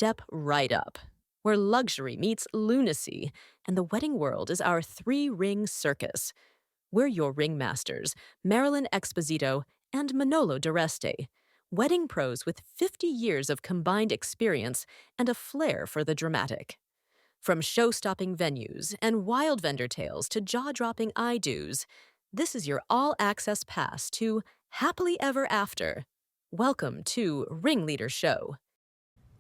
step right up, where luxury meets lunacy, and the wedding world is our three-ring circus. We're your ringmasters, Marilyn Exposito and Manolo Dureste, wedding pros with 50 years of combined experience and a flair for the dramatic. From show-stopping venues and wild vendor tales to jaw-dropping I-dos, this is your all-access pass to Happily Ever After. Welcome to Ringleader Show.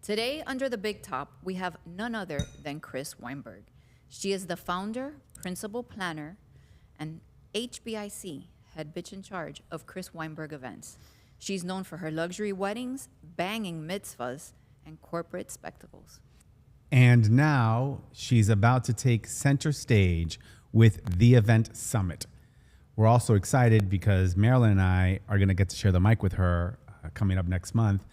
Today, under the big top, we have none other than Chris Weinberg. She is the founder, principal planner, and HBIC, head bitch in charge of Chris Weinberg Events. She's known for her luxury weddings, banging mitzvahs, and corporate spectacles. And now she's about to take center stage with the Event Summit. We're also excited because Marilyn and I are going to get to share the mic with her coming up next month,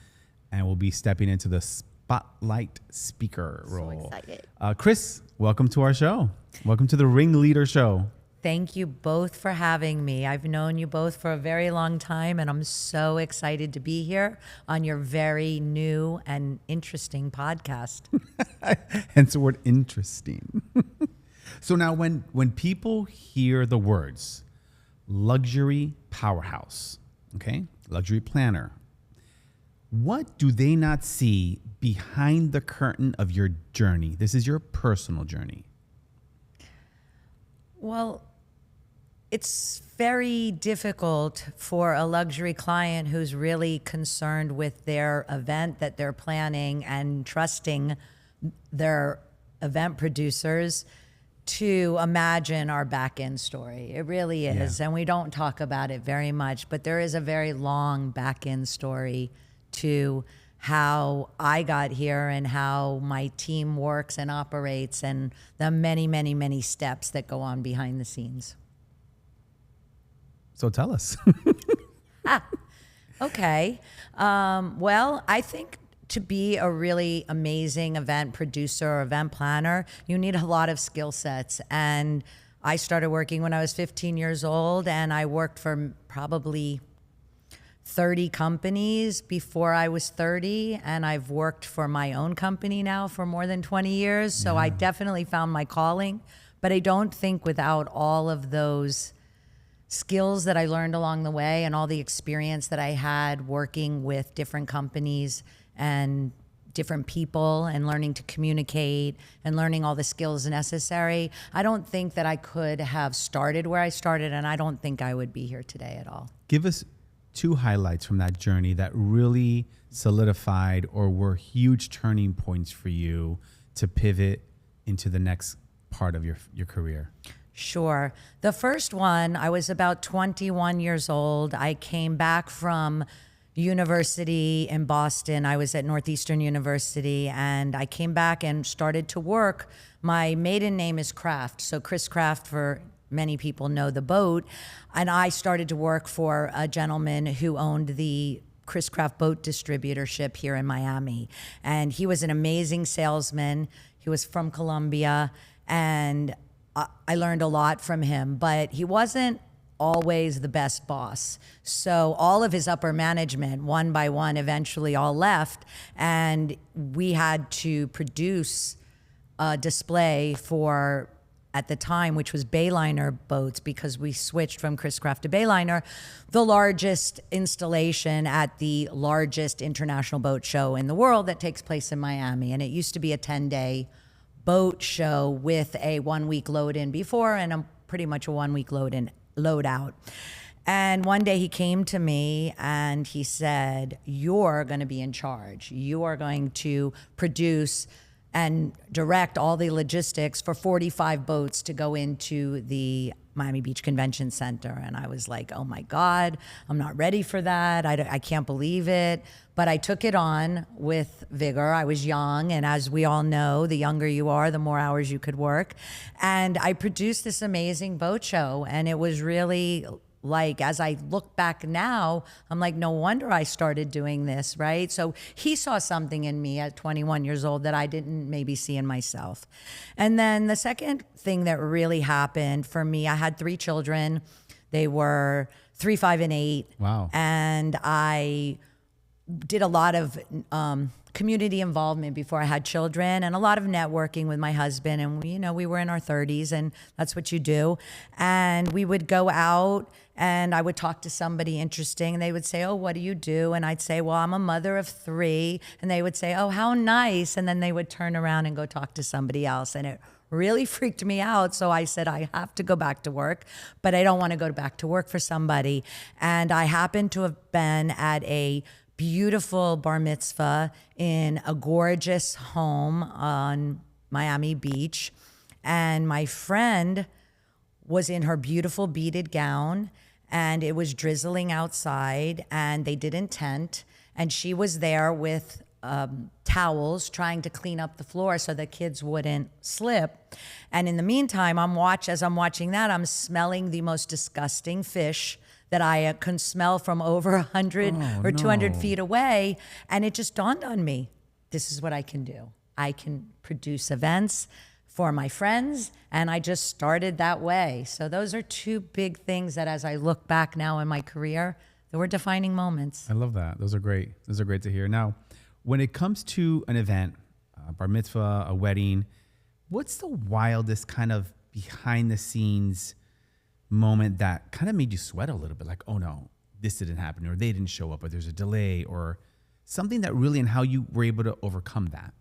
and we'll be stepping into the spotlight speaker role. So excited. Chris, welcome to our show. Welcome to the Ringleader Show. Thank you both for having me. I've known you both for a very long time, and I'm so excited to be here on your very new and interesting podcast. Hence the word interesting. So now when people hear the words luxury powerhouse, okay, luxury planner, what do they not see behind the curtain of your journey? This is your personal journey. Well, it's very difficult for a luxury client who's really concerned with their event that they're planning and trusting their event producers to imagine our back end story. It really is. Yeah. And we don't talk about it very much, but there is a very long back end story to how I got here and how my team works and operates and the many, many, many steps that go on behind the scenes. So tell us. Okay. Well, I think to be a really amazing event producer or event planner, you need a lot of skill sets. And I started working when I was 15 years old, and I worked for probably 30 companies before I was 30, and I've worked for my own company now for more than 20 years. So I definitely found my calling, but I don't think without all of those skills that I learned along the way and all the experience that I had working with different companies and different people and learning to communicate and learning all the skills necessary, I don't think that I could have started where I started, and I don't think I would be here today at all. Give us two highlights from that journey that really solidified or were huge turning points for you to pivot into the next part of your career. Sure. The first one, I was about 21 years old. I came back from university in Boston. I was at Northeastern University, and I came back and started to work. My maiden name is Kraft, so Chris Kraft, for many people know the boat. And I started to work for a gentleman who owned the Chris Kraft boat distributorship here in Miami. And he was an amazing salesman. He was from Colombia, and I learned a lot from him, but he wasn't always the best boss. So all of his upper management, one by one, eventually all left, and we had to produce a display for, at the time, which was Bayliner boats, because we switched from Chris Kraft to Bayliner, the largest installation at the largest international boat show in the world that takes place in Miami. And it used to be a 10-day boat show with a 1 week load in before and pretty much a 1 week load in, load out. And one day he came to me and he said, "You're going to be in charge. You are going to produce and direct all the logistics for 45 boats to go into the Miami Beach Convention Center." And I was like, oh my God, I'm not ready for that. I can't believe it. But I took it on with vigor. I was young, and as we all know, the younger you are, the more hours you could work. And I produced this amazing boat show, and it was really like, as I look back now, I'm like, no wonder I started doing this, right? So he saw something in me at 21 years old that I didn't maybe see in myself. And then the second thing that really happened for me, I had 3 children. They were 3, 5, and 8. Wow. And I did a lot of community involvement before I had children, and a lot of networking with my husband. And we were in our 30s, and that's what you do. And we would go out, and I would talk to somebody interesting, and they would say, "Oh, what do you do?" And I'd say, "Well, I'm a mother of 3." And they would say, "Oh, how nice." And then they would turn around and go talk to somebody else. And it really freaked me out. So I said, I have to go back to work, but I don't want to go back to work for somebody. And I happened to have been at a beautiful bar mitzvah in a gorgeous home on Miami Beach. And my friend was in her beautiful beaded gown, and it was drizzling outside, and they didn't tent. And she was there with towels trying to clean up the floor so the kids wouldn't slip. And in the meantime, as I'm watching that, I'm smelling the most disgusting fish that I can smell from over 100 or 200 feet away. And it just dawned on me, this is what I can do. I can produce events for my friends, and I just started that way. So those are 2 big things that, as I look back now in my career, there were defining moments. I love that. Those are great. Those are great to hear. Now, when it comes to an event, a bar mitzvah, a wedding, what's the wildest kind of behind the scenes moment that kind of made you sweat a little bit? Like, oh no, this didn't happen, or they didn't show up, or there's a delay, or something that really, and how you were able to overcome that?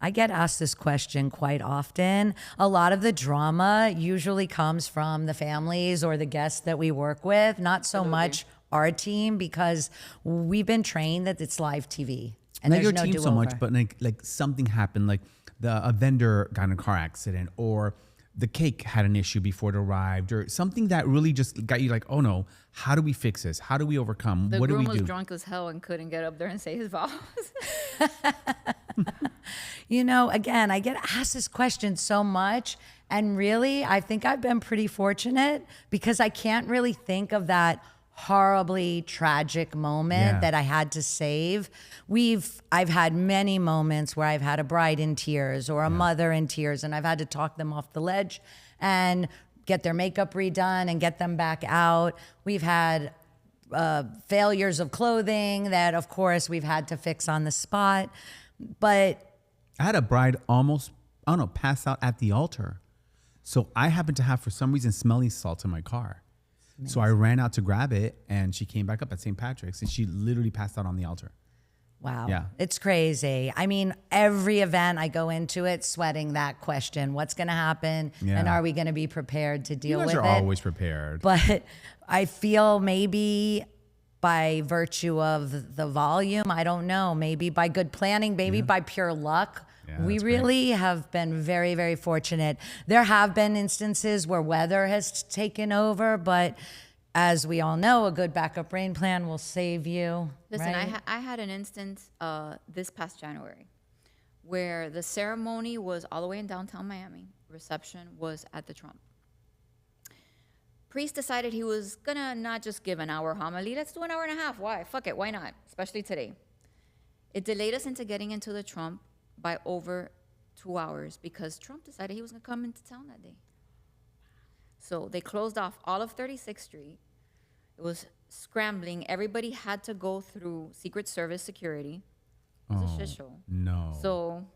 I get asked this question quite often. A lot of the drama usually comes from the families or the guests that we work with, not so much our team, because we've been trained that it's live TV. And Not there's your no team do-over. so much, but like something happened, like a vendor got in a car accident, or the cake had an issue before it arrived, or something that really just got you like, oh no, how do we fix this? How do we overcome? The What do groom we was do? drunk as hell and couldn't get up there and say his vows. Again, I get asked this question so much. And really, I think I've been pretty fortunate, because I can't really think of that horribly tragic moment that I had to save. I've had many moments where I've had a bride in tears or a mother in tears, and I've had to talk them off the ledge and get their makeup redone and get them back out. We've had failures of clothing that, of course, we've had to fix on the spot. But I had a bride almost, I don't know, pass out at the altar. So I happened to have, for some reason, smelling salt in my car. So I ran out to grab it, and she came back up at St. Patrick's, and she literally passed out on the altar. wow, Yeah. it's crazy. I mean, every event I go into it sweating that question, what's going to happen? Yeah. And are we going to be prepared to deal You with guys it? are always prepared. But I feel maybe by virtue of the volume, I don't know, maybe by good planning, maybe by pure luck, Yeah, we that's really have been very, very fortunate. There have been instances where weather has taken over, but as we all know, a good backup rain plan will save you. Listen, right? I had an instance this past January where the ceremony was all the way in downtown Miami. Reception was at the Trump. Priest decided he was gonna not just give an hour homily. Let's do an hour and a half. Why? Fuck it. Why not? Especially today. It delayed us into getting into the Trump by over 2 hours because Trump decided he was gonna come into town that day. So they closed off all of 36th Street. It was scrambling. Everybody had to go through Secret Service security. It was a shit show. No. So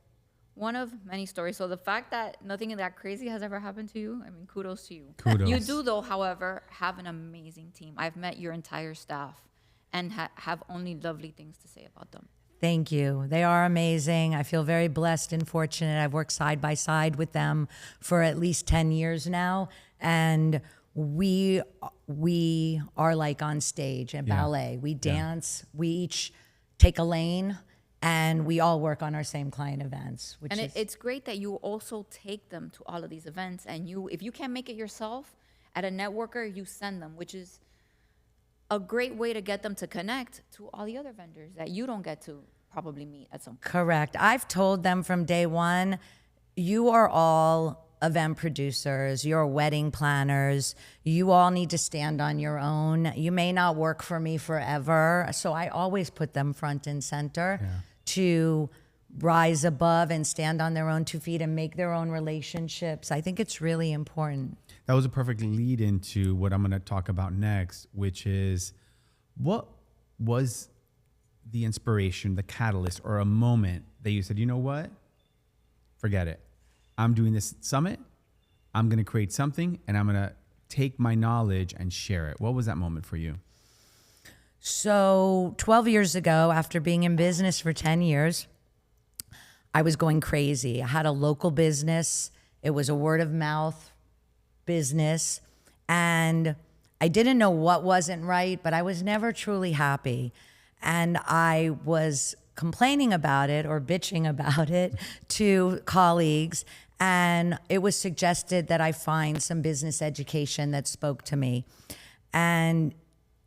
one of many stories. So the fact that nothing that crazy has ever happened to you, I mean, kudos to you. Kudos. You do, though, however, have an amazing team. I've met your entire staff and have only lovely things to say about them. Thank you. They are amazing. I feel very blessed and fortunate. I've worked side by side with them for at least 10 years now. And we are like on stage at ballet. We dance. We each take a lane, and we all work on our same client events. It's great that you also take them to all of these events. And if you can't make it yourself, at a networker, you send them, which is a great way to get them to connect to all the other vendors that you don't get to probably meet at some point. Correct. I've told them from day one, you are all event producers, you're wedding planners. You all need to stand on your own. You may not work for me forever. So I always put them front and center to rise above and stand on their own 2 feet and make their own relationships. I think it's really important. That was a perfect lead into what I'm going to talk about next, which is what was the inspiration, the catalyst, or a moment that you said, you know what? Forget it. I'm doing this summit. I'm going to create something and I'm going to take my knowledge and share it. What was that moment for you? So 12 years ago, after being in business for 10 years, I was going crazy. I had a local business. It was a word of mouth business. And I didn't know what wasn't right, but I was never truly happy. And I was complaining about it or bitching about it to colleagues. And it was suggested that I find some business education that spoke to me. And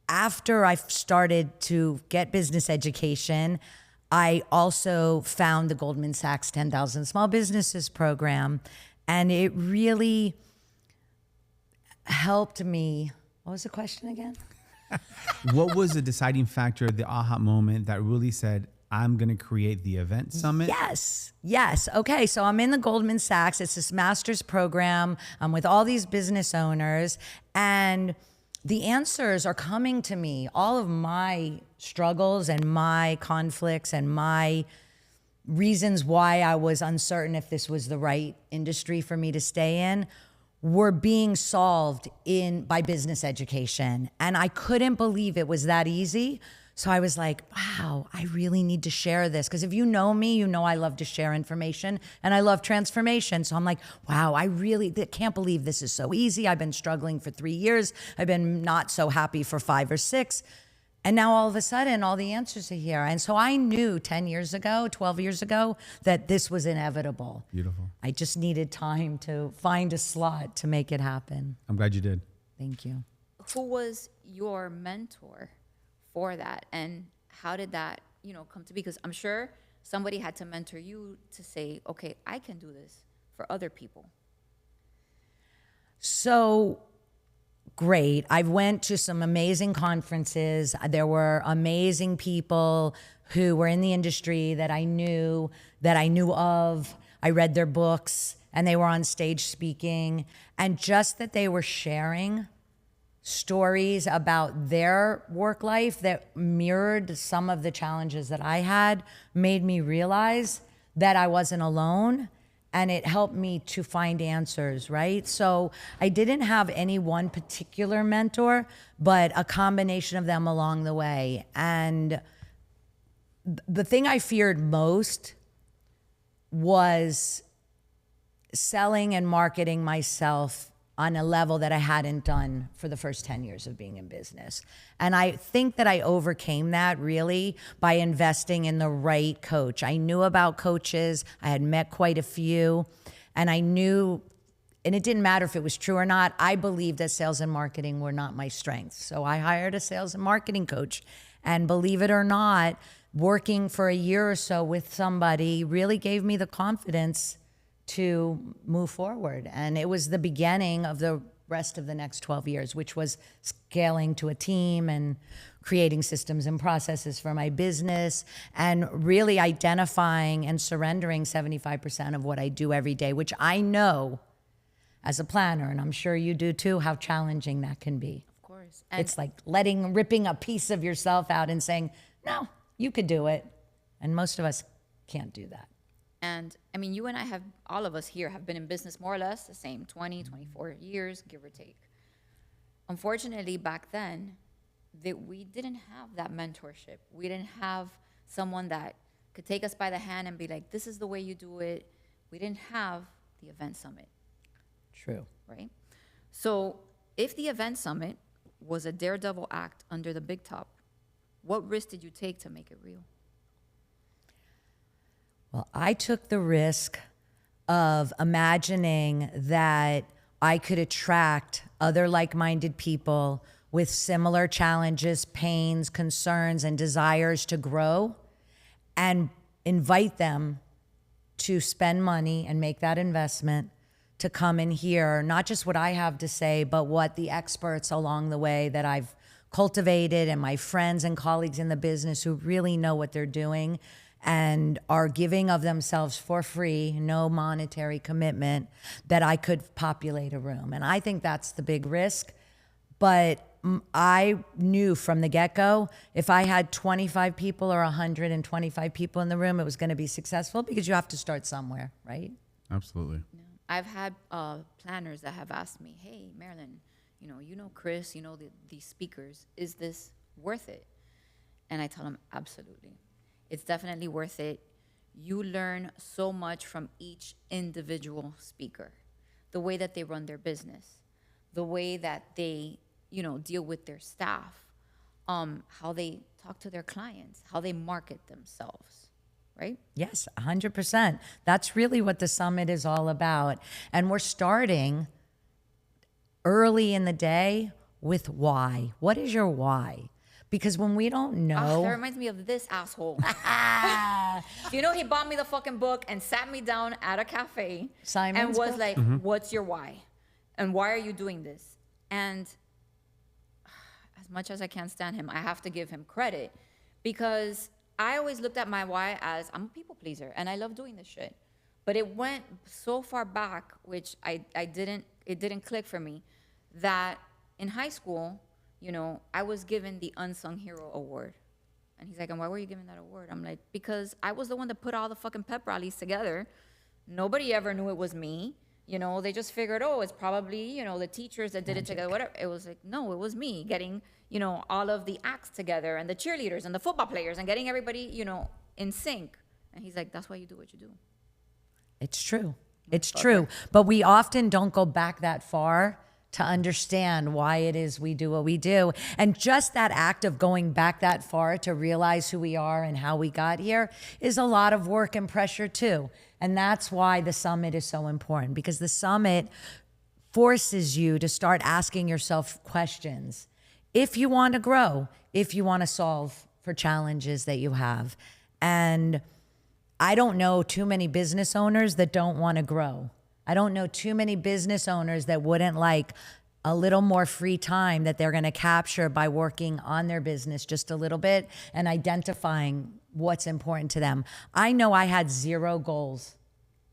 after I started to get business education, I also found the Goldman Sachs 10,000 Small Businesses program. And it really helped me. What was the question again? What was the deciding factor, the aha moment that really said, I'm going to create the event summit? Yes. Okay. So I'm in the Goldman Sachs. It's this master's program. I'm with all these business owners, and the answers are coming to me. All of my struggles and my conflicts and my reasons why I was uncertain if this was the right industry for me to stay in were being solved by business education. And I couldn't believe it was that easy. So I was like, wow, I really need to share this. Because if you know me, you know I love to share information and I love transformation. So I'm like, wow, I really can't believe this is so easy. I've been struggling for 3 years. I've been not so happy for 5 or 6. And now all of a sudden, all the answers are here. And so I knew 10 years ago, 12 years ago, that this was inevitable. Beautiful. I just needed time to find a slot to make it happen. I'm glad you did. Thank you. Who was your mentor for that, and how did that, come to be? Because I'm sure somebody had to mentor you to say, okay, I can do this for other people. So great. I went to some amazing conferences. There were amazing people who were in the industry that I knew of. I read their books and they were on stage speaking, and just that they were sharing stories about their work life that mirrored some of the challenges that I had made me realize that I wasn't alone, and it helped me to find answers, right? So I didn't have any one particular mentor, but a combination of them along the way. And the thing I feared most was selling and marketing myself on a level that I hadn't done for the first 10 years of being in business. And I think that I overcame that really by investing in the right coach. I knew about coaches. I had met quite a few, and I knew, and it didn't matter if it was true or not, I believed that sales and marketing were not my strengths. So I hired a sales and marketing coach. And believe it or not, working for a year or so with somebody really gave me the confidence to move forward. And it was the beginning of the rest of the next 12 years, which was scaling to a team and creating systems and processes for my business, and really identifying and surrendering 75% of what I do every day, which I know as a planner, and I'm sure you do too, how challenging that can be. Of course. And it's like ripping a piece of yourself out and saying, no, you could do it. And most of us can't do that. And I mean, you and I all of us here have been in business more or less the same, 20, 24 years, give or take. Unfortunately, back then, we didn't have that mentorship. We didn't have someone that could take us by the hand and be like, this is the way you do it. We didn't have the event summit. True. Right? So if the event summit was a daredevil act under the big top, what risk did you take to make it real? Well, I took the risk of imagining that I could attract other like-minded people with similar challenges, pains, concerns, and desires to grow, and invite them to spend money and make that investment to come and hear not just what I have to say, but what the experts along the way that I've cultivated and my friends and colleagues in the business who really know what they're doing and are giving of themselves for free, no monetary commitment, that I could populate a room. And I think that's the big risk. But I knew from the get-go, if I had 25 people or 125 people in the room, it was going to be successful because you have to start somewhere, right? Absolutely. I've had planners that have asked me, "Hey, Marilyn, you know Chris, you know these speakers. Is this worth it?" And I tell them, absolutely. It's definitely worth it. You learn so much from each individual speaker, the way that they run their business, the way that they, deal with their staff, how they talk to their clients, how they market themselves, right? Yes, 100%. That's really what the summit is all about. And we're starting early in the day with why. What is your why? Because when we don't know, That reminds me of this asshole. He bought me the fucking book and sat me down at a cafe Simon's and was book? like, "What's your why? And why are you doing this?" And as much as I can't stand him, I have to give him credit because I always looked at my why as I'm a people pleaser and I love doing this shit. But it went so far back, which it didn't click for me, that in high school, I was given the Unsung Hero Award. And he's like, "And why were you given that award?" I'm like, "Because I was the one that put all the fucking pep rallies together. Nobody ever knew it was me. They just figured, oh, it's probably, the teachers that did it together, whatever." It was like, no, it was me getting, all of the acts together and the cheerleaders and the football players and getting everybody, in sync. And he's like, "That's why you do what you do." it's true. It's true. But we often don't go back that far to understand why it is we do what we do. And just that act of going back that far to realize who we are and how we got here is a lot of work and pressure too. And that's why the summit is so important, because the summit forces you to start asking yourself questions. If you want to grow, if you want to solve for challenges that you have. And I don't know too many business owners that don't want to grow. I don't know too many business owners that wouldn't like a little more free time that they're going to capture by working on their business just a little bit and identifying what's important to them. I know I had zero goals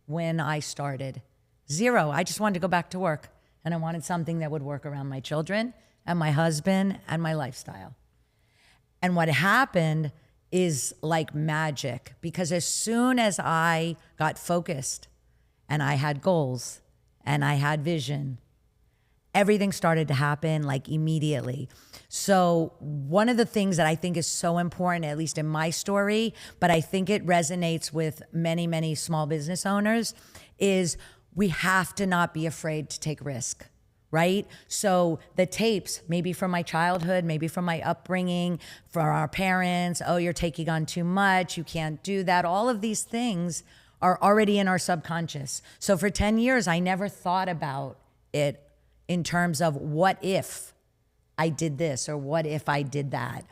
when I started. Zero. I just wanted to go back to work, and I wanted something that would work around my children and my husband and my lifestyle. And what happened is like magic, because as soon as I got focused and I had goals and I had vision, everything started to happen like immediately. So one of the things that I think is so important, at least in my story, but I think it resonates with many, many small business owners, is we have to not be afraid to take risk, right? So the tapes, maybe from my childhood, maybe from my upbringing, for our parents, "Oh, you're taking on too much, you can't do that." All of these things are already in our subconscious. So for 10 years, I never thought about it in terms of what if I did this or what if I did that.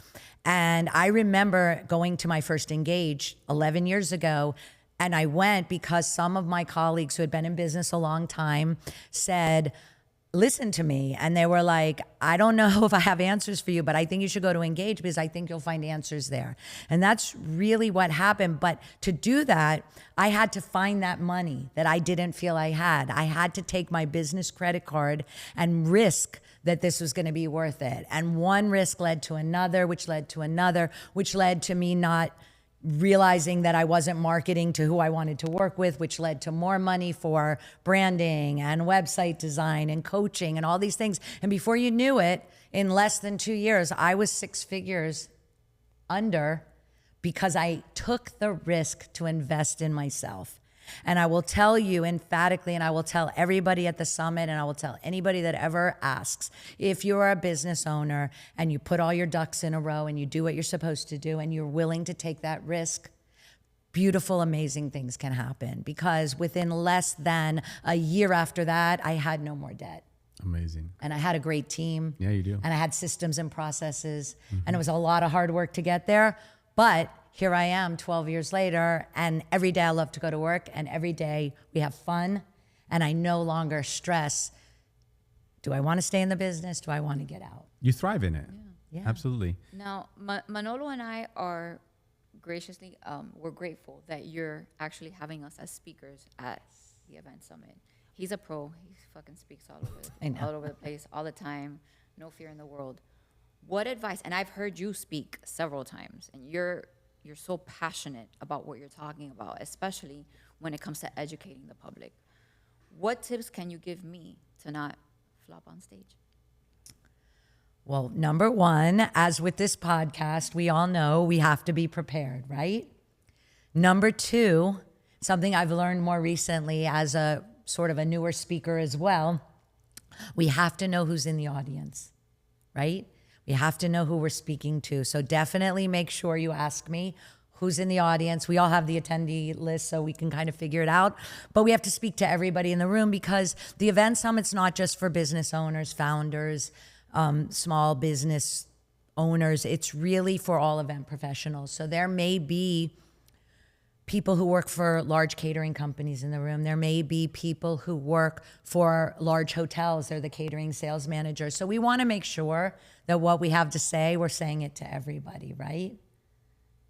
And I remember going to my first Engage 11 years ago, and I went because some of my colleagues who had been in business a long time said, "Listen to me." And they were like, "I don't know if I have answers for you, but I think you should go to Engage because I think you'll find answers there." And that's really what happened. But to do that, I had to find that money that I didn't feel I had. I had to take my business credit card and risk that this was going to be worth it. And one risk led to another, which led to another, which led to me not realizing that I wasn't marketing to who I wanted to work with, which led to more money for branding and website design and coaching and all these things. And before you knew it, in less than 2 years, I was 6 figures under because I took the risk to invest in myself. And I will tell you emphatically, and I will tell everybody at the summit, and I will tell anybody that ever asks, if you are a business owner and you put all your ducks in a row and you do what you're supposed to do and you're willing to take that risk, beautiful, amazing things can happen. Because within less than a year after that, I had no more debt. Amazing. And I had a great team. Yeah, you do. And I had systems and processes. And it was a lot of hard work to get there. But here I am 12 years later, and every day I love to go to work, and every day we have fun, and I no longer stress, do I want to stay in the business? Do I want to get out? You thrive in it. Yeah. Absolutely. Now, Manolo and I are graciously, we're grateful that you're actually having us as speakers at the event summit. He's a pro. He fucking speaks all over, I know. all over the place all the time. no fear in the world. What advice, and I've heard you speak several times, and you're so passionate about what you're talking about, especially when it comes to educating the public. What tips can you give me to not flop on stage? Well, number one, as with this podcast, we all know we have to be prepared, right? Number two, something I've learned more recently as a sort of a newer speaker as well, we have to know who's in the audience, right? We have to know who we're speaking to. So definitely make sure you ask me who's in the audience. We all have the attendee list so we can kind of figure it out. But we have to speak to everybody in the room because the event summit's not just for business owners, founders, small business owners. It's really for all event professionals. So there may be people who work for large catering companies in the room. There may be people who work for large hotels. They're the catering sales managers. So we want to make sure that what we have to say, we're saying it to everybody, right?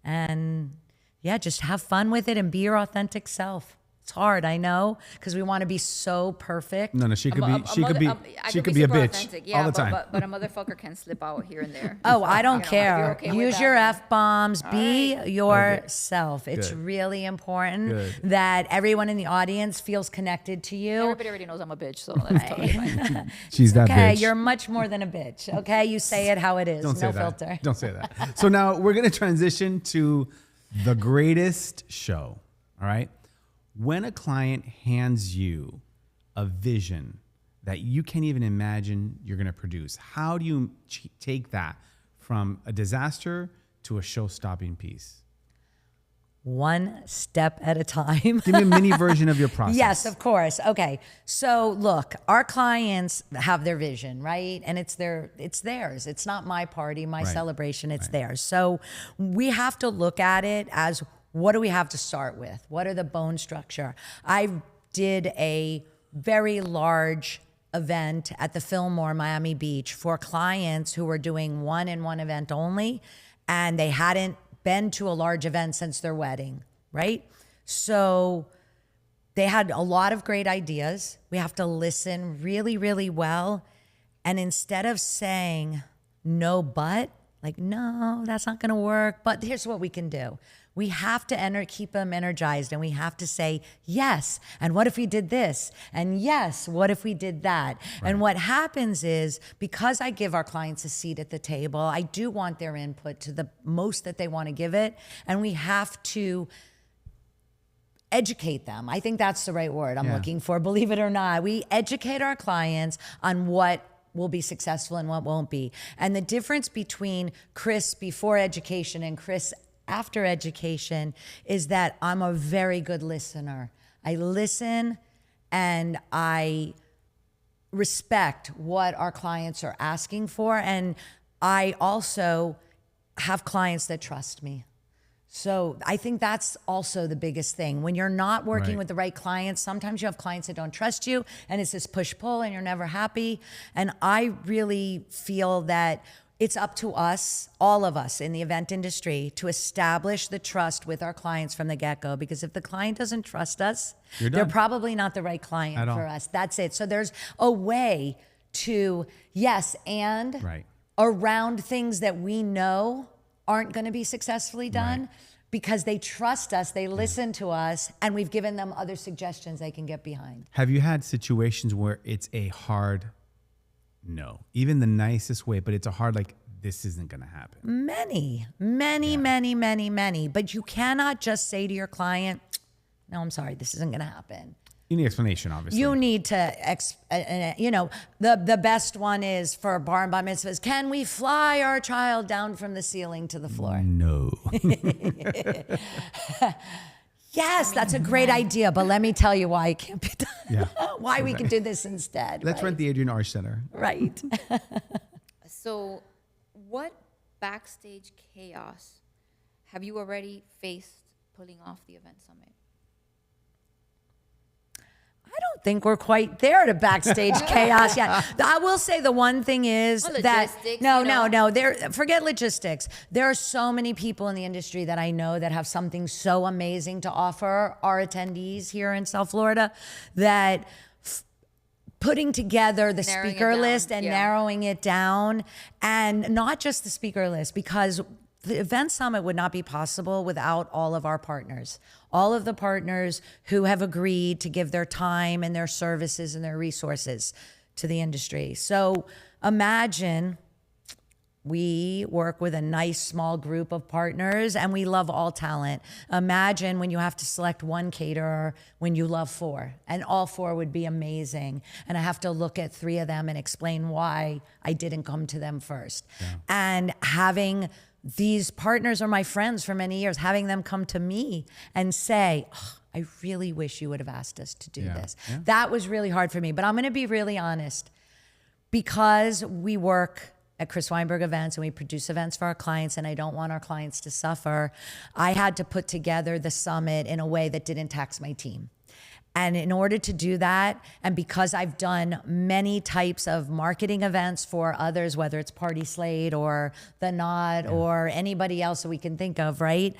And yeah, just have fun with it and be your authentic self. It's hard, I know, because we want to be so perfect. No, she could be a super bitch authentic, yeah, all the time. But a motherfucker can slip out here and there. Oh, I don't You know, if care. you're okay with Use that, your then- F-bombs. Be yourself. It's Good. really important Good. that everyone in the audience feels connected to you. Everybody already knows I'm a bitch, so that's totally fine. She's that Okay, bitch. you're much more than a bitch. Okay, you say it how it is. Don't say No that. filter. Don't say that. So now we're going to transition to the greatest show. All right. When a client hands you a vision that you can't even imagine you're going to produce, how do you take that from a disaster to a show-stopping piece? One step at a time. Give me a mini version of your process. Yes, of course. Okay. So look, our clients have their vision, right? And it's theirs. It's not my party, my Right. celebration, it's theirs. So we have to look at it as, what do we have to start with? What are the bone structure? I did a very large event at the Fillmore, Miami Beach for clients who were doing one-in-one event only, and they hadn't been to a large event since their wedding, right? So they had a lot of great ideas. We have to listen really, really well. And instead of saying no, but, like, no, that's not going to work, but here's what we can do. We have to keep them energized, and we have to say, yes, and what if we did this? And yes, what if we did that? Right. And what happens is, because I give our clients a seat at the table, I do want their input to the most that they want to give it, and we have to educate them. I think that's the right word I'm looking for, believe it or not. We educate our clients on what will be successful and what won't be. And the difference between Chris before education and Chris after education is that I'm a very good listener. I listen and I respect what our clients are asking for. And I also have clients that trust me. So I think that's also the biggest thing. When you're not working Right. with the right clients, sometimes you have clients that don't trust you and it's this push-pull and you're never happy. And I really feel that it's up to us, all of us in the event industry, to establish the trust with our clients from the get-go. Because if the client doesn't trust us, You're they're done. probably not the right client At all. for us. That's it. So there's a way to, yes, and Right. around things that we know aren't going to be successfully done. Right. Because they trust us, they listen to us, and we've given them other suggestions they can get behind. Have you had situations where it's a hard no, even the nicest way, but it's a hard, like, this isn't going to happen? Many. But you cannot just say to your client, no, I'm sorry, this isn't going to happen. You need explanation, obviously. You need to, the best one is for bar and bat mitzvahs. Can we fly our child down from the ceiling to the floor? No. Yes, that's a great idea, but let me tell you why it can't be done. Yeah. Why we can do this instead. Let's right? rent the Adrian Arch Center. Right. So, what backstage chaos have you already faced pulling off the event summit? I don't think we're quite there to backstage chaos yet. I will say the one thing is Well, that logistics, no. Forget logistics. There are so many people in the industry that I know that have something so amazing to offer our attendees here in South Florida that putting together the Narrowing it speaker down, list and yeah. narrowing it down, and not just the speaker list, because the event summit would not be possible without all of our partners, all of the partners who have agreed to give their time and their services and their resources to the industry. So imagine we work with a nice small group of partners and we love all talent. Imagine when you have to select one caterer when you love 4, and all 4 would be amazing. And I have to look at 3 of them and explain why I didn't come to them first. Yeah. And having these partners are my friends for many years, having them come to me and say, oh, I really wish you would have asked us to do this. Yeah. That was really hard for me, but I'm going to be really honest. Because we work at Chris Weinberg events and we produce events for our clients, and I don't want our clients to suffer, I had to put together the summit in a way that didn't tax my team. And in order to do that, and because I've done many types of marketing events for others, whether it's Party Slate or The Knot or anybody else that we can think of, right?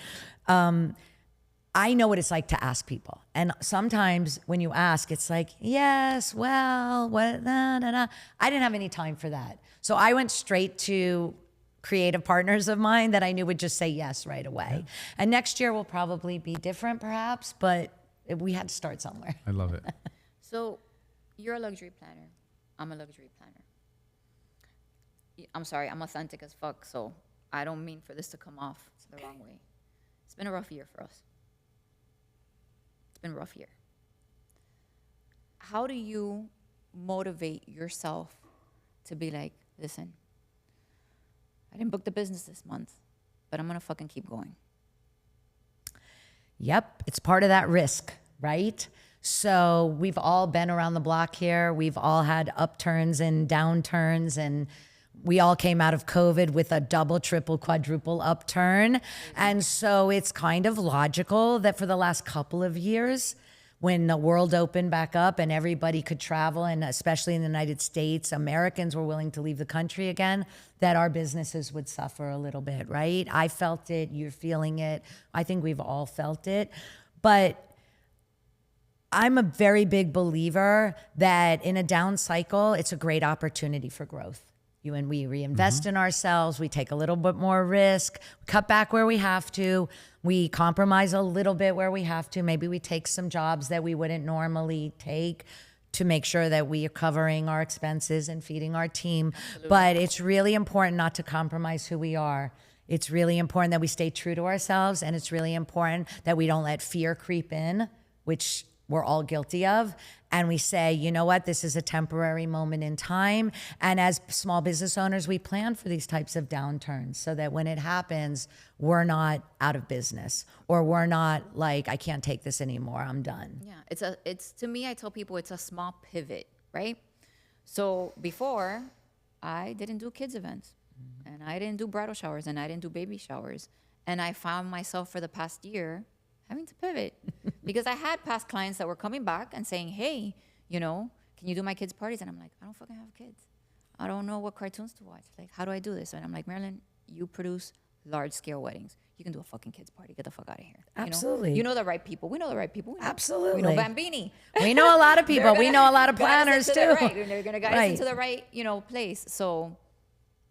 I know what it's like to ask people. And sometimes when you ask, it's like, yes, well, what, nah, nah, nah. I didn't have any time for that. So I went straight to creative partners of mine that I knew would just say yes right away. Yeah. And next year will probably be different perhaps, but we had to start somewhere. I love it. So you're a luxury planner. I'm a luxury planner. I'm sorry, I'm authentic as fuck, so I don't mean for this to come off the wrong way. It's been a rough year for us. It's been a rough year. How do you motivate yourself to be like, listen, I didn't book the business this month, but I'm gonna fucking keep going? Yep, it's part of that risk, right? So we've all been around the block here. We've all had upturns and downturns, and we all came out of COVID with a double, triple, quadruple upturn. And so it's kind of logical that for the last couple of years, when the world opened back up and everybody could travel, and especially in the United States, Americans were willing to leave the country again, that our businesses would suffer a little bit, right? I felt it, you're feeling it. I think we've all felt it. But I'm a very big believer that in a down cycle, it's a great opportunity for growth. And we reinvest in ourselves, we take a little bit more risk, cut back where we have to, we compromise a little bit where we have to. Maybe we take some jobs that we wouldn't normally take to make sure that we are covering our expenses and feeding our team. Absolutely. But it's really important not to compromise who we are. It's really important that we stay true to ourselves, and it's really important that we don't let fear creep in, which we're all guilty of. And we say, you know what, this is a temporary moment in time. And as small business owners, we plan for these types of downturns so that when it happens, we're not out of business, or we're not like, I can't take this anymore, I'm done. Yeah, it's to me, I tell people it's a small pivot, right? So before, I didn't do kids events, and I didn't do bridal showers, and I didn't do baby showers. And I found myself for the past year having to pivot because I had past clients that were coming back and saying, hey, you know, can you do my kids' parties? And I'm like, I don't fucking have kids. I don't know what cartoons to watch. Like, how do I do this? And I'm like, Marilyn, you produce large scale weddings. You can do a fucking kids' party. Get the fuck out of here. Absolutely. You know the right people. We know the right people. Absolutely. We know Bambini. We know a lot of people. We know a lot of planners too. They're going to guide us into the right, place. So,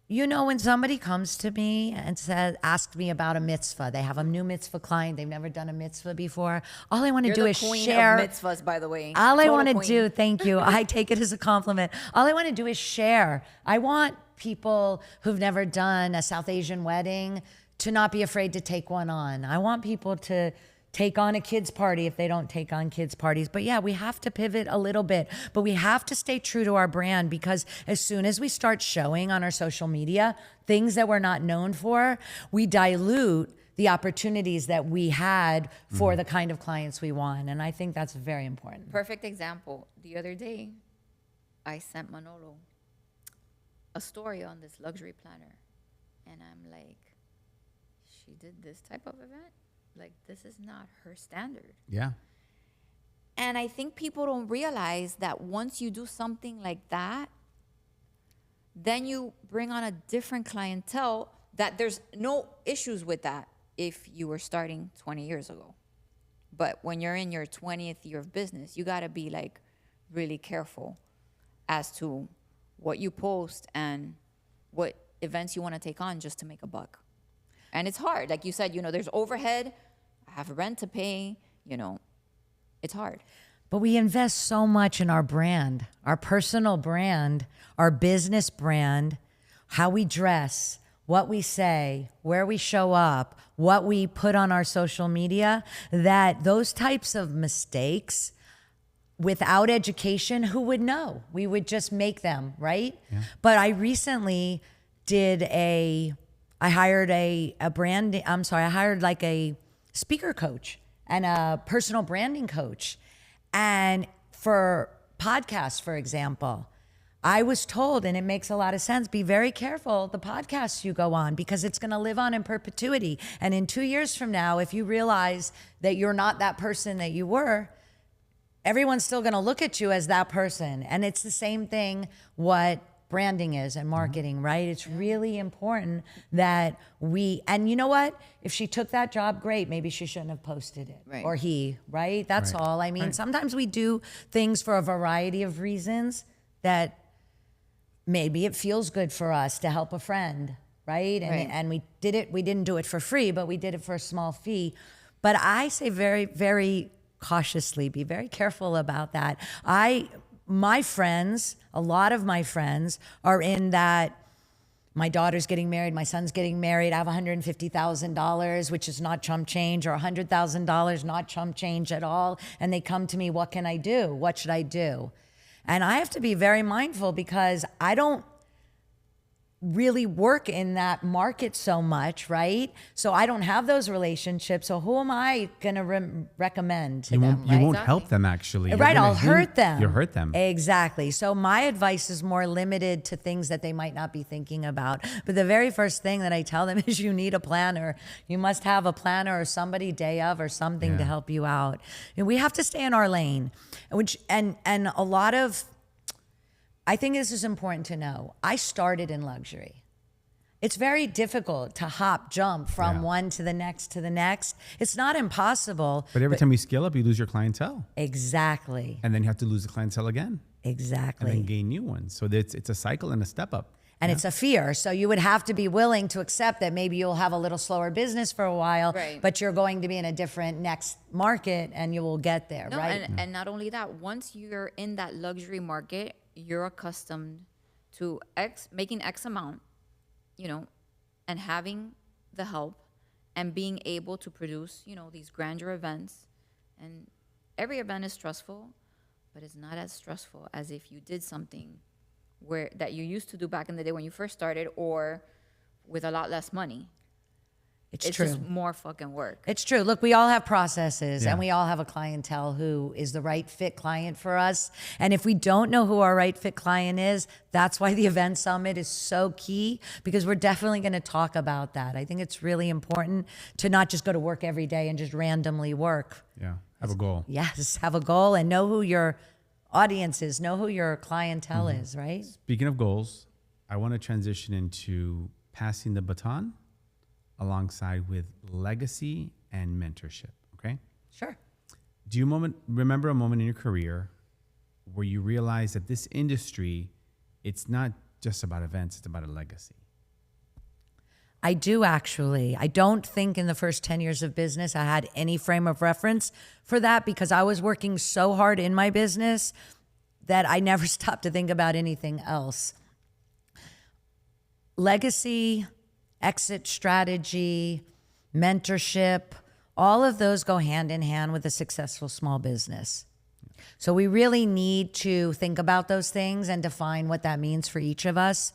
you know, when somebody comes to me and asked me about a mitzvah, they have a new mitzvah client, they've never done a mitzvah before. All I want to do is share. Of mitzvahs, by the way. All I want to do, thank you. I take it as a compliment. All I want to do is share. I want people who've never done a South Asian wedding to not be afraid to take one on. I want people to take on a kids party if they don't take on kids parties. But yeah, we have to pivot a little bit, but we have to stay true to our brand, because as soon as we start showing on our social media things that we're not known for, we dilute the opportunities that we had for the kind of clients we want. And I think that's very important. Perfect example. The other day, I sent Manolo a story on this luxury planner. And I'm like, she did this type of event? Like, this is not her standard. Yeah. And I think people don't realize that once you do something like that, then you bring on a different clientele, that there's no issues with that if you were starting 20 years ago. But when you're in your 20th year of business, you got to be like really careful as to what you post and what events you want to take on just to make a buck. And it's hard. Like you said, there's overhead, I have rent to pay, it's hard. But we invest so much in our brand, our personal brand, our business brand, how we dress, what we say, where we show up, what we put on our social media, that those types of mistakes, without education, who would know? We would just make them, right? Yeah. But I recently I hired I hired like a speaker coach and a personal branding coach. And for podcasts, for example, I was told, and it makes a lot of sense, be very careful the podcasts you go on, because it's going to live on in perpetuity. And in 2 years from now, if you realize that you're not that person that you were, everyone's still going to look at you as that person. And it's the same thing what branding is and marketing, right? It's really important that and you know what? If she took that job, great. Maybe she shouldn't have posted it. Right. Or he, right? That's Right. all. I mean, Right. sometimes we do things for a variety of reasons that maybe it feels good for us to help a friend, right? And we didn't do it for free, but we did it for a small fee. But I say very, very cautiously, be very careful about that. My friends, a lot of my friends are in that my daughter's getting married, my son's getting married, I have $150,000, which is not chump change, or $100,000, not chump change at all. And they come to me, what can I do? What should I do? And I have to be very mindful, because I don't really work in that market so much, right? So I don't have those relationships. So who am I going to recommend to them? You right? won't help them, actually. Right, I'll hurt them. You'll hurt them. Exactly. So my advice is more limited to things that they might not be thinking about. But the very first thing that I tell them is you need a planner. You must have a planner or somebody day of or something to help you out. And we have to stay in our lane, and a lot of, I think this is important to know. I started in luxury. It's very difficult to jump from one to the next to the next. It's not impossible. But every time you scale up, you lose your clientele. Exactly. And then you have to lose the clientele again. Exactly. And then gain new ones. So it's a cycle and a step up. And it's a fear. So you would have to be willing to accept that maybe you'll have a little slower business for a while, Right. but you're going to be in a different next market and you will get there, No, right? and not only that, once you're in that luxury market, you're accustomed to making X amount, and having the help and being able to produce, these grandeur events. And every event is stressful, but it's not as stressful as if you did something that you used to do back in the day when you first started, or with a lot less money. It's true. just more fucking work. It's true. Look, we all have processes Yeah. and we all have a clientele who is the right fit client for us. And if we don't know who our right fit client is, that's why the event summit is so key, because we're definitely going to talk about that. I think it's really important to not just go to work every day and just randomly work. Yeah. Have a goal. Yes, have a goal and know who your audience is, know who your clientele is, right? Speaking of goals, I want to transition into passing the baton alongside with legacy and mentorship. Okay. Sure. Do you remember a moment in your career where you realized that this industry, it's not just about events, it's about a legacy? I do, actually. I don't think in the first 10 years of business I had any frame of reference for that, because I was working so hard in my business that I never stopped to think about anything else. Legacy, exit strategy, mentorship, all of those go hand in hand with a successful small business. So we really need to think about those things and define what that means for each of us.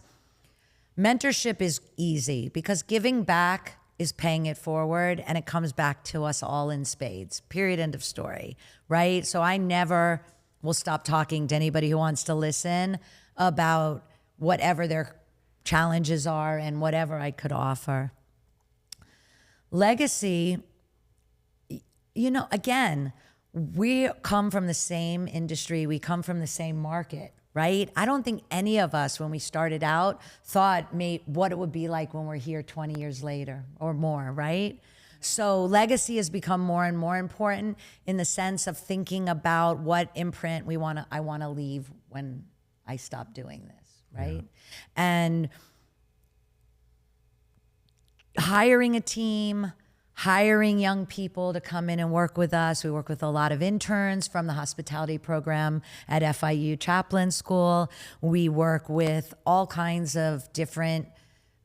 Mentorship is easy because giving back is paying it forward, and it comes back to us all in spades. Period. End of story. Right? So I never will stop talking to anybody who wants to listen about whatever their challenges are and whatever I could offer. Legacy, again, we come from the same industry. We come from the same market, right? I don't think any of us, when we started out, thought what it would be like when we're here 20 years later or more, right? So legacy has become more and more important in the sense of thinking about what imprint I want to leave when I stopped doing this, right? And hiring a team, hiring young people to come in and work with us. We work with a lot of interns from the hospitality program at FIU Chaplain School. We work with all kinds of different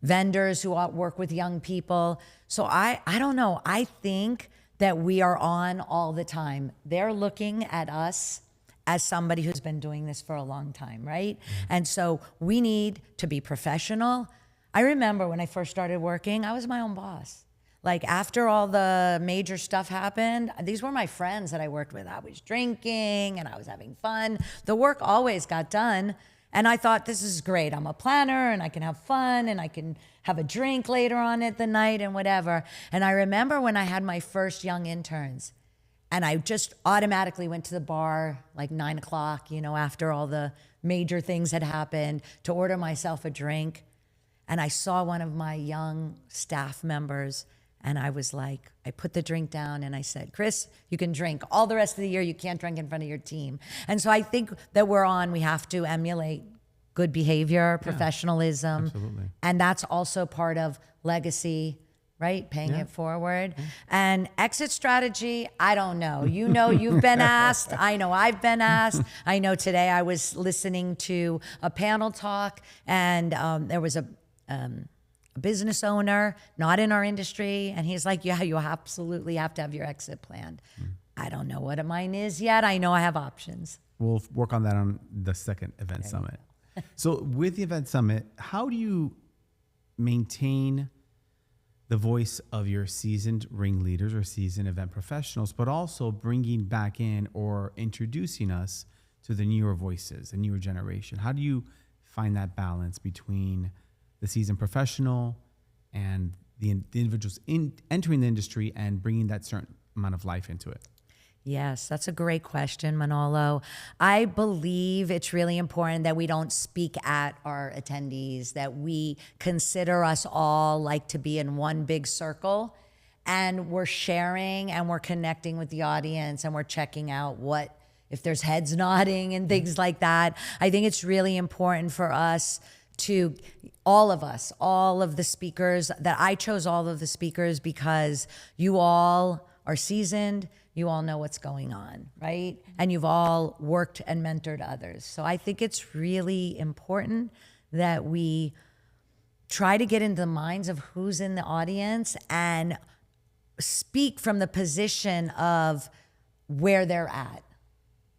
vendors who work with young people. So I don't know. I think that we are on all the time. They're looking at us as somebody who's been doing this for a long time, right? And so we need to be professional. I remember when I first started working, I was my own boss. Like after all the major stuff happened, these were my friends that I worked with. I was drinking and I was having fun. The work always got done. And I thought, this is great. I'm a planner and I can have fun and I can have a drink later on at the night and whatever. And I remember when I had my first young interns and I just automatically went to the bar like 9 o'clock, after all the major things had happened to order myself a drink. And I saw one of my young staff members and I was like, I put the drink down and I said, Chris, you can drink. All the rest of the year, you can't drink in front of your team. And so I think that we have to emulate good behavior, professionalism. Absolutely. And that's also part of legacy, right? Paying it forward. And exit strategy, I don't know. You've been asked. I know I've been asked. I know today I was listening to a panel talk and there was a business owner, not in our industry. And he's like, yeah, you absolutely have to have your exit planned. I don't know what mine is yet. I know I have options. We'll work on that on the second event summit. So with the event summit, how do you maintain the voice of your seasoned ringleaders or seasoned event professionals, but also bringing back in or introducing us to the newer voices, the newer generation? How do you find that balance between the seasoned professional and the individuals entering the industry and bringing that certain amount of life into it? Yes, that's a great question, Manolo. I believe it's really important that we don't speak at our attendees, that we consider us all like to be in one big circle and we're sharing and we're connecting with the audience and we're checking out if there's heads nodding and things like that. I think it's really important for us to all of the speakers, that I chose all of the speakers because you all are seasoned, you all know what's going on, right? And you've all worked and mentored others. So I think it's really important that we try to get into the minds of who's in the audience and speak from the position of where they're at,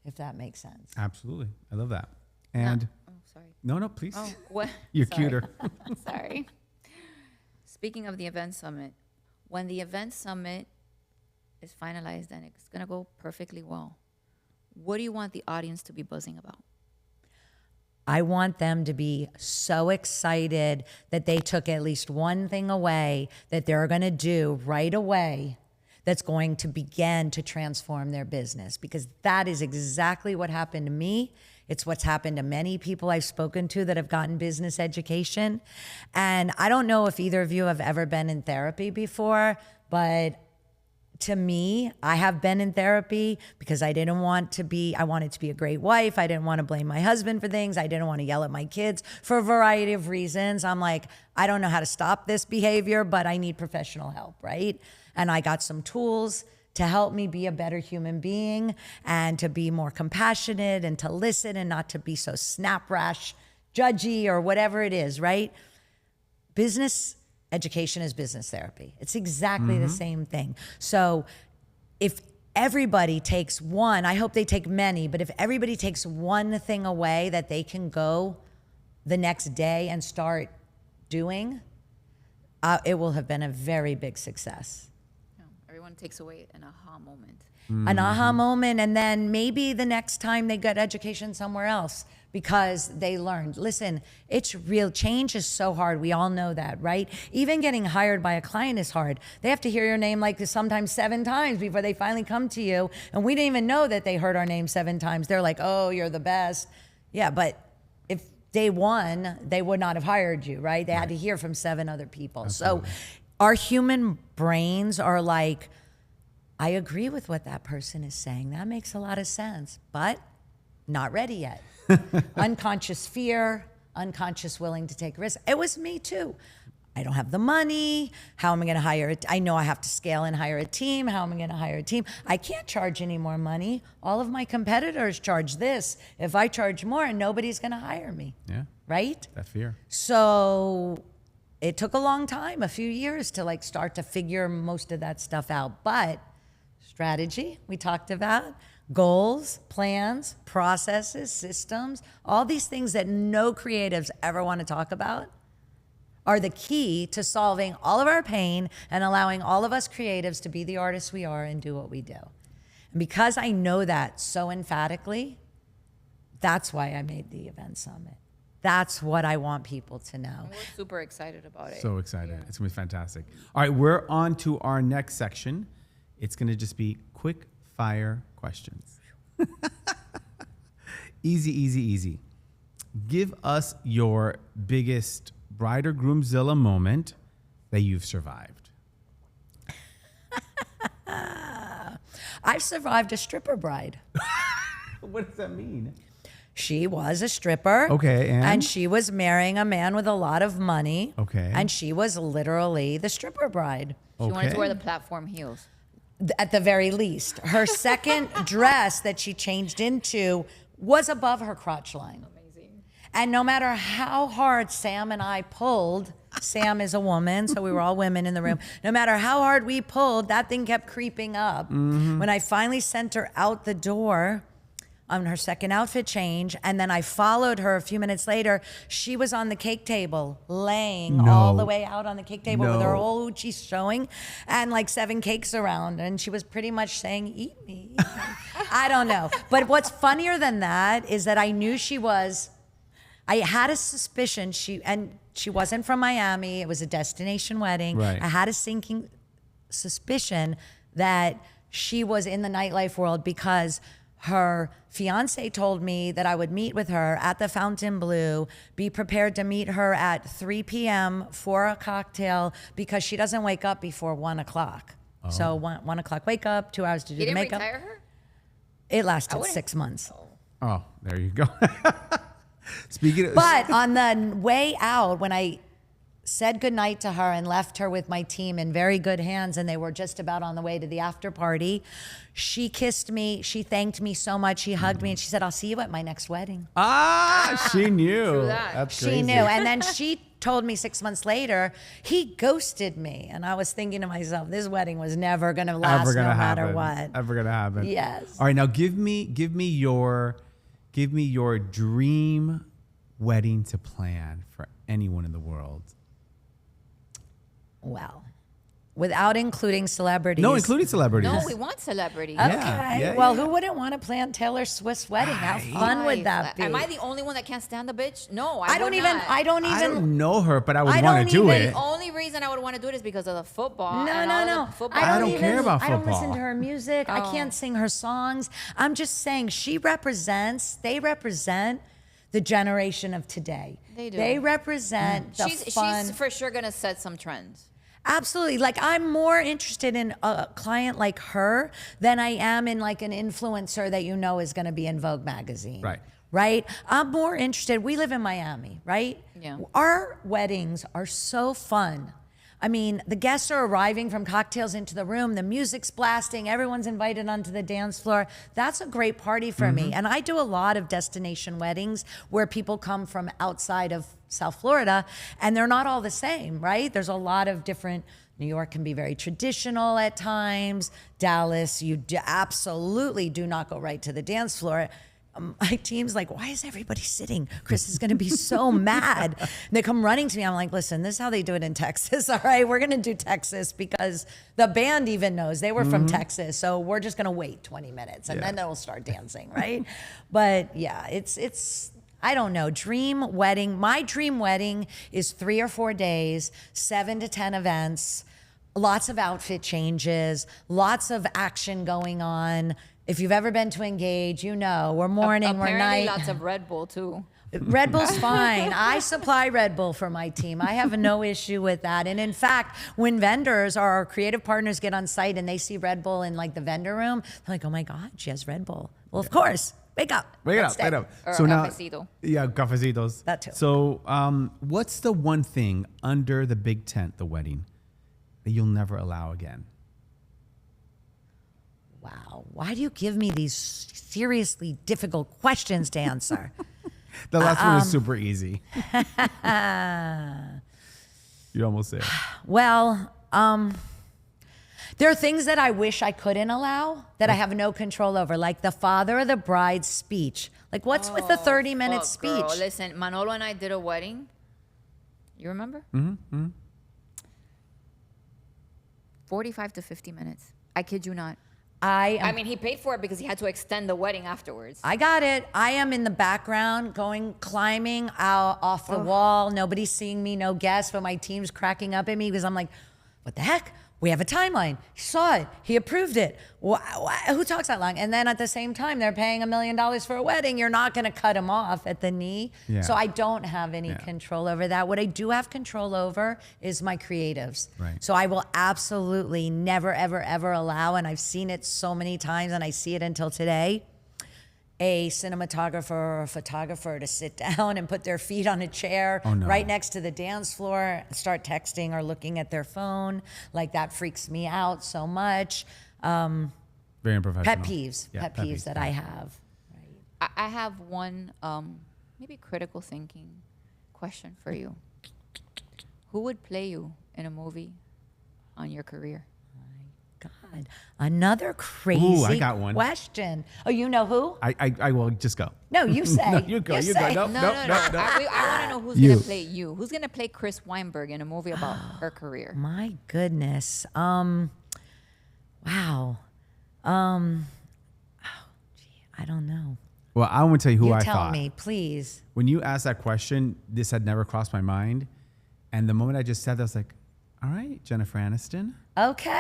if that makes sense. Absolutely. I love that. And Sorry. no, please. Oh, what? You're Sorry. cuter. Sorry. Speaking of the event summit, when the event summit is finalized and it's going to go perfectly well, what do you want the audience to be buzzing about? I want them to be so excited that they took at least one thing away that they're going to do right away that's going to begin to transform their business, because that is exactly what happened to me. It's what's happened to many people I've spoken to that have gotten business education. And I don't know if either of you have ever been in therapy before, but to me, I have been in therapy because I wanted to be a great wife. I didn't want to blame my husband for things. I didn't want to yell at my kids for a variety of reasons. I'm like, I don't know how to stop this behavior, but I need professional help, right? And I got some tools to help me be a better human being and to be more compassionate and to listen and not to be so snap rash, judgy or whatever it is, right? Business education is business therapy. It's exactly the same thing. So if everybody takes one, I hope they take many, but if everybody takes one thing away that they can go the next day and start doing, it will have been a very big success. Yeah, everyone takes away an aha moment. An aha moment, and then maybe the next time they get education somewhere else because they learned. Listen, it's real. Change is so hard. We all know that, right? Even getting hired by a client is hard. They have to hear your name like sometimes 7 times before they finally come to you. And we didn't even know that they heard our name 7 times. They're like, oh, you're the best. Yeah, but if day one, they would not have hired you, right? They had to hear from 7 other people. Absolutely. So our human brains are like, I agree with what that person is saying. That makes a lot of sense. But not ready yet. Unconscious fear, unconscious willing to take risks. It was me too. I don't have the money. How am I going to hire it? I know I have to scale and hire a team. How am I going to hire a team? I can't charge any more money. All of my competitors charge this. If I charge more, nobody's going to hire me. Yeah. Right? That fear. So it took a long time, a few years to like start to figure most of that stuff out. But strategy, we talked about, goals, plans, processes, systems, all these things that no creatives ever want to talk about are the key to solving all of our pain and allowing all of us creatives to be the artists we are and do what we do. And because I know that so emphatically, that's why I made the event summit. That's what I want people to know. We're super excited about it. So excited. It's going to be fantastic. All right, we're on to our next section. It's going to just be quick fire questions. Easy, easy, easy. Give us your biggest bride or groomzilla moment that you've survived. I've survived a stripper bride. What does that mean? She was a stripper. Okay, and? she was marrying a man with a lot of money. Okay. And she was literally the stripper bride. She wanted Okay. to wear the platform heels. At the very least. Her second dress that she changed into was above her crotch line. Amazing. And no matter how hard Sam and I pulled, Sam is a woman, so we were all women in the room. No matter how hard we pulled, that thing kept creeping up. When I finally sent her out the door on her second outfit change, and then I followed her a few minutes later, she was on the cake table, laying all the way out on the cake table with her whole hoochie showing and like 7 cakes around. And she was pretty much saying, eat me. Eat me. I don't know. But what's funnier than that is that I knew she was, I had a suspicion she wasn't from Miami. It was a destination wedding. Right. I had a sinking suspicion that she was in the nightlife world because her fiance told me that I would meet with her at the Fontainebleau, be prepared to meet her at 3 p.m. for a cocktail because she doesn't wake up before 1 o'clock. So 1 o'clock wake up, 2 hours to do You the didn't makeup. retire her? It lasted wouldn't- 6 months. Oh, there you go. Speaking of, But on the way out, when I said goodnight to her and left her with my team in very good hands, and they were just about on the way to the after party, she kissed me. She thanked me so much. She hugged me and she said, I'll see you at my next wedding. she knew. True that. That's She crazy. knew. And then she told me 6 months later, he ghosted me. And I was thinking to myself, this wedding was never going to last Ever gonna no happen. matter what. Ever gonna happen. Yes. All right, now give me your dream wedding to plan for anyone in the world. Well, without including celebrities. No, including celebrities. No, we want celebrity. Okay. Yeah, well, yeah. who wouldn't want to plan Taylor Swift's wedding? How fun would that be? Am I the only one that can't stand the bitch? No, I don't would even. not. I don't even. I don't know her, but I would I want don't to do even- it. The only reason I would want to do it is because of the football. No, and no, all no. the football. I don't even, care about I don't listen football. to her music. I can't sing her songs. I'm just saying they represent the generation of today. They do. They represent the fun. She's for sure gonna set some trends. Absolutely. Like, I'm more interested in a client like her than I am in like an influencer that you know is going to be in Vogue magazine. Right. Right? I'm more interested. We live in Miami, right? Yeah. Our weddings are so fun. I mean, the guests are arriving from cocktails into the room, the music's blasting, everyone's invited onto the dance floor. That's a great party for me. And I do a lot of destination weddings where people come from outside of South Florida, and they're not all the same, right? There's a lot of different. New York can be very traditional at times. Dallas, you absolutely do not go right to the dance floor. My team's like, why is everybody sitting? Chris is going to be so mad. And they come running to me. I'm like, listen, this is how they do it in Texas. All right, we're going to do Texas because the band even knows they were from Texas. So we're just going to wait 20 minutes and then they'll start dancing, right? But yeah, it's I don't know, dream wedding. My dream wedding is 3 or 4 days, 7 to 10 events, lots of outfit changes, lots of action going on. If you've ever been to Engage, you know, we're morning, we're Apparently, night. lots of Red Bull too. Red Bull's fine. I supply Red Bull for my team. I have no issue with that. And in fact, when vendors or our creative partners get on site and they see Red Bull in like the vendor room, they're like, oh my God, she has Red Bull. Well, of course. Wake up. Wake Let's up, wake stay. up. Or So a now, cafecito. yeah, cafecitos. That too. So, what's the one thing under the big tent, the wedding, that you'll never allow again? Wow. Why do you give me these seriously difficult questions to answer? The last one is super easy. You almost said. Well, there are things that I wish I couldn't allow that I have no control over, like the father of the bride's speech. Like, what's with the 30-minute Fuck, girl. speech? Listen, Manolo and I did a wedding. You remember? 45 to 50 minutes. I kid you not. I mean, he paid for it because he had to extend the wedding afterwards. I got it. I am in the background climbing out off the wall. Nobody's seeing me, no guests, but my team's cracking up at me because I'm like, what the heck? We have a timeline. He saw it. He approved it. Who talks that long? And then at the same time, they're paying $1 million for a wedding. You're not going to cut him off at the knee. Yeah. So I don't have any control over that. What I do have control over is my creatives. Right. So I will absolutely never, ever, ever allow, and I've seen it so many times and I see it until today, a cinematographer or a photographer to sit down and put their feet on a chair right next to the dance floor, start texting or looking at their phone. Like, that freaks me out so much. Very unprofessional. Pet peeves, Yeah, pet peeves that I have. I have one maybe critical thinking question for you. Who would play you in a movie on your career? God, another crazy I got one. question. Oh, you know who? I will just go. No, you say. No, you go. You go. say. No, No. no. I want to know who's You. going to play you. Who's going to play Chris Weinberg in a movie about her career? My goodness. Wow. Oh, gee, I don't know. Well, I want to tell you who You I tell thought. me, please. When you asked that question, this had never crossed my mind. And the moment I just said that, I was like, all right, Jennifer Aniston. Okay.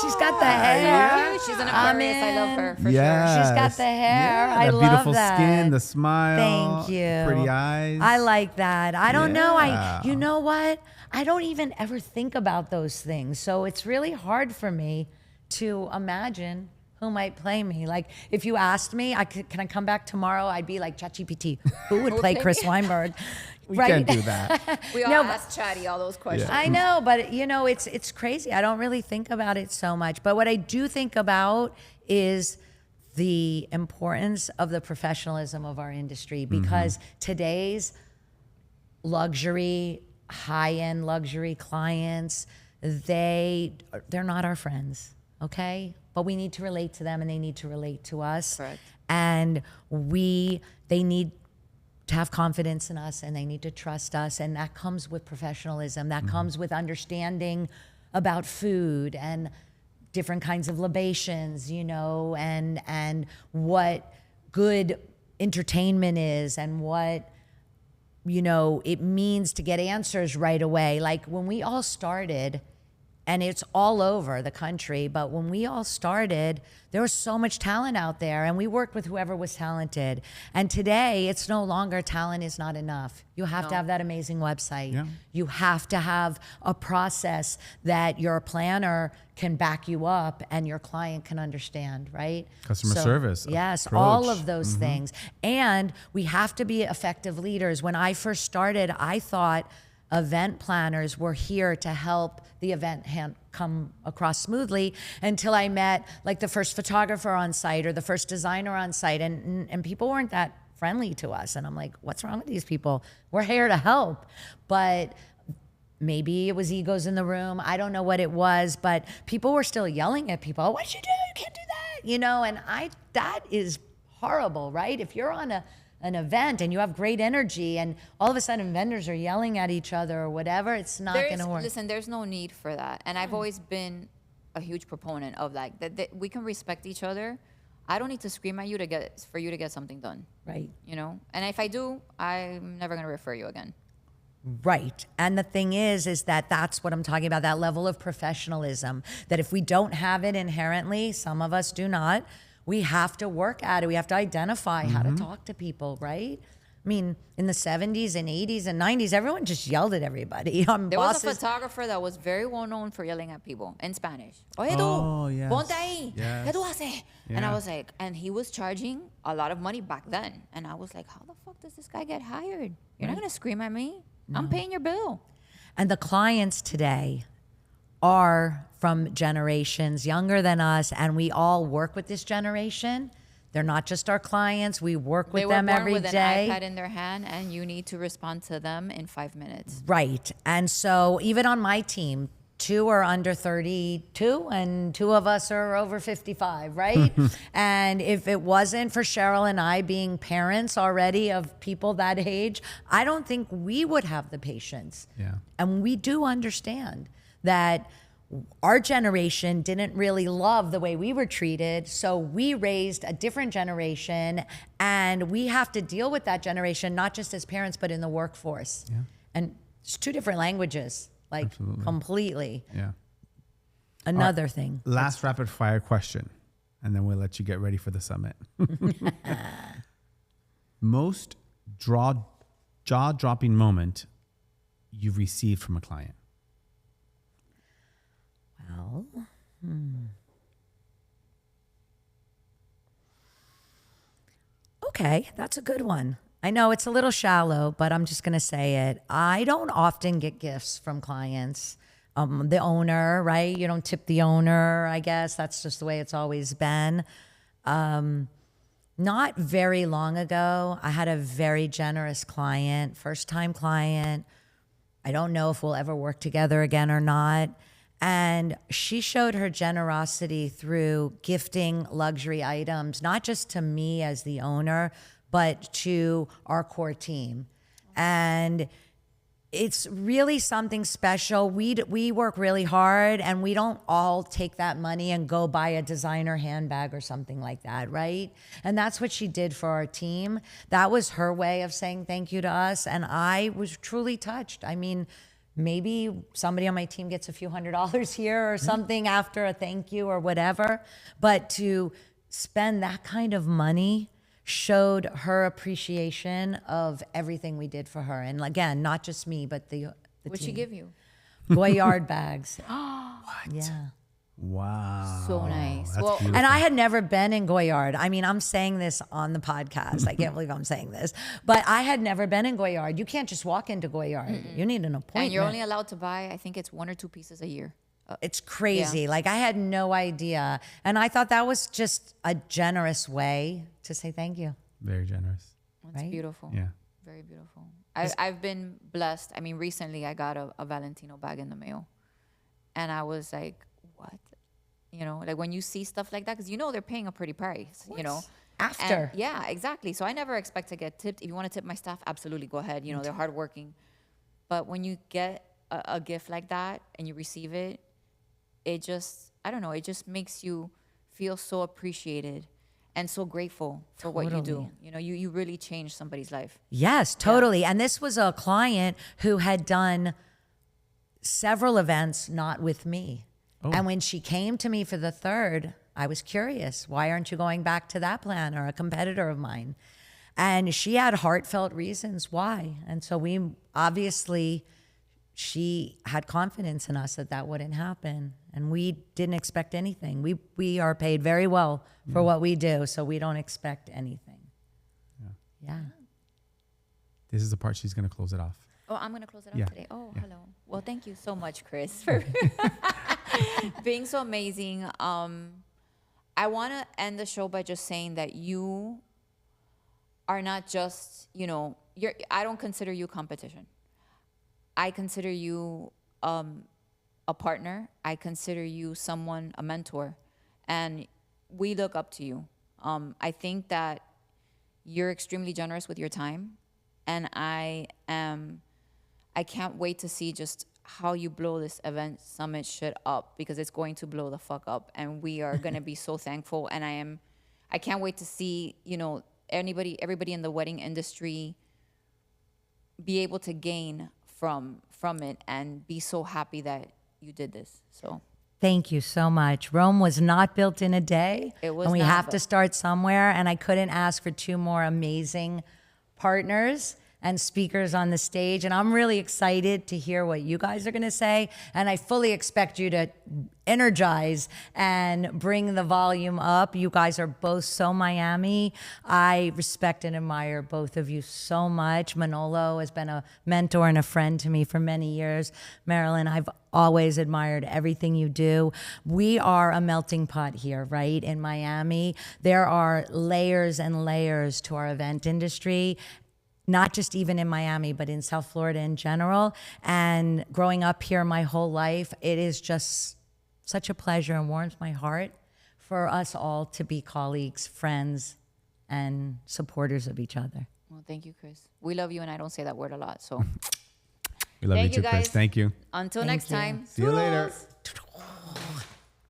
She's got the hair. She's an I'm Aquarius. I love her for sure. Yes. She's got the hair. Yeah, I that love beautiful that. skin, the smile. Thank you. Pretty eyes. I like that. I don't know. Yeah. You know what? I don't even ever think about those things. So it's really hard for me to imagine who might play me. Like, if you asked me, can I come back tomorrow? I'd be like, ChatGPT, who would play Chris Weinberg? We can't do that. We all No, ask Chatty all those questions. I know, but you know, it's crazy. I don't really think about it so much. But what I do think about is the importance of the professionalism of our industry, because today's luxury, high-end luxury clients, they're not our friends, okay? But we need to relate to them and they need to relate to us. Correct. And they need to have confidence in us and they need to trust us, and that comes with professionalism. That comes with understanding about food and different kinds of libations, you know, and what good entertainment is and what, you know, it means to get answers right away. Like, when we all started, and it's all over the country, but when we all started, there was so much talent out there and we worked with whoever was talented. And today, it's no longer talent is not enough. You have to have that amazing website. Yeah. You have to have a process that your planner can back you up and your client can understand, right? Customer service Yes, approach. all of those things. And we have to be effective leaders. When I first started, I thought event planners were here to help the event come across smoothly, until I met like the first photographer on site or the first designer on site, and people weren't that friendly to us. And I'm like, what's wrong with these people? We're here to help. But maybe it was egos in the room. I don't know what it was, but people were still yelling at people. What'd you do? You can't do that. You know, and that is horrible, right? If you're on an event and you have great energy and all of a sudden vendors are yelling at each other or whatever, it's not going to work. Listen, there's no need for that. And I've always been a huge proponent of like that we can respect each other. I don't need to scream at you for you to get something done. Right. You know? And if I do, I'm never going to refer you again. Right. And the thing is that that's what I'm talking about, that level of professionalism, that if we don't have it inherently, some of us do not, we have to work at it. We have to identify how to talk to people, right? I mean, in the 70s and 80s and 90s, everyone just yelled at everybody. There was a Bosses. photographer that was very well known for yelling at people in Spanish. Oye, tú, Oh, yes. ponte ahí. Yes. ¿Qué tú haces? And I Yeah. was like, and he was charging a lot of money back then. And I was like, how the fuck does this guy get hired? You're not going to scream at me. I'm paying your bill. And the clients today are from generations younger than us, and we all work with this generation. They're not just our clients. We work with They were them born every with day. an iPad in their hand, and you need to respond to them in 5 minutes. Right. And so even on my team, 2 are under 32 and 2 of us are over 55, right? And if it wasn't for Cheryl and I being parents already of people that age, I don't think we would have the patience. Yeah. And we do understand that our generation didn't really love the way we were treated. So we raised a different generation, and we have to deal with that generation, not just as parents, but in the workforce. Yeah. And it's 2 different languages, like Absolutely. completely. Yeah. Another thing. Last rapid fire question, and then we'll let you get ready for the summit. Most jaw-dropping moment you've received from a client? Well, Okay, that's a good one. I know it's a little shallow, but I'm just going to say it. I don't often get gifts from clients. The owner, right? You don't tip the owner, I guess. That's just the way it's always been. Not very long ago, I had a very generous client, first-time client. I don't know if we'll ever work together again or not. And she showed her generosity through gifting luxury items, not just to me as the owner, but to our core team. And it's really something special. We work really hard, and we don't all take that money and go buy a designer handbag or something like that, right? And that's what she did for our team. That was her way of saying thank you to us, and I was truly touched. I mean, maybe somebody on my team gets a few $100s here or something after a thank you or whatever, but to spend that kind of money showed her appreciation of everything we did for her. And again, not just me, but the What'd team. she give you? Goyard bags. What? Yeah. Wow. So nice. That's Well, beautiful. And I had never been in Goyard. I mean, I'm saying this on the podcast. I can't believe I'm saying this. But I had never been in Goyard. You can't just walk into Goyard. You need an appointment. And you're only allowed to buy, I think it's 1 or 2 pieces a year. It's crazy. Like, I had no idea. And I thought that was just a generous way to say thank you. Very generous. It's Right? beautiful. Yeah. Very beautiful. I've been blessed. I mean, recently I got a Valentino bag in the mail. And I was like, what? You know, like when you see stuff like that, because you know they're paying a pretty price, you know. After. And yeah, exactly. So I never expect to get tipped. If you want to tip my staff, absolutely go ahead. You know, they're hardworking. But when you get a gift like that and you receive it, it just, I don't know, it just makes you feel so appreciated and so grateful for what you do. Totally. You know, you really change somebody's life. Yes, totally. And this was a client who had done several events not with me. And when she came to me for the 3rd, I was curious, why aren't you going back to that planner, a competitor of mine? And she had heartfelt reasons why. And so we obviously, she had confidence in us that that wouldn't happen. And we didn't expect anything. We are paid very well for what we do, so we don't expect anything. Yeah. This is the part she's going to close it off. Oh, I'm going to close it Yeah. off today. Oh, Yeah. hello. Well, thank you so much, Chris, for being so amazing. I want to end the show by just saying that you are not just, you know, I don't consider you competition. I consider you a partner. I consider you someone, a mentor. And we look up to you. I think that you're extremely generous with your time. And I can't wait to see just how you blow this event summit shit up, because it's going to blow the fuck up. And we are going to be so thankful. And I can't wait to see, you know, everybody in the wedding industry be able to gain from it and be so happy that you did this. So Thank you so much. Rome was not built in a day. It was and we not, have to but- start somewhere. And I couldn't ask for 2 more amazing partners and speakers on the stage. And I'm really excited to hear what you guys are going to say. And I fully expect you to energize and bring the volume up. You guys are both so Miami. I respect and admire both of you so much. Manolo has been a mentor and a friend to me for many years. Marilyn, I've always admired everything you do. We are a melting pot here, right? In Miami, there are layers and layers to our event industry, not just even in Miami, but in South Florida in general. And growing up here my whole life, it is just such a pleasure and warms my heart for us all to be colleagues, friends, and supporters of each other. Well, thank you, Chris. We love you, and I don't say that word a lot, so We love you thank too, you, Chris. guys. Thank you. until Thank next you. time. See you later. Toodles.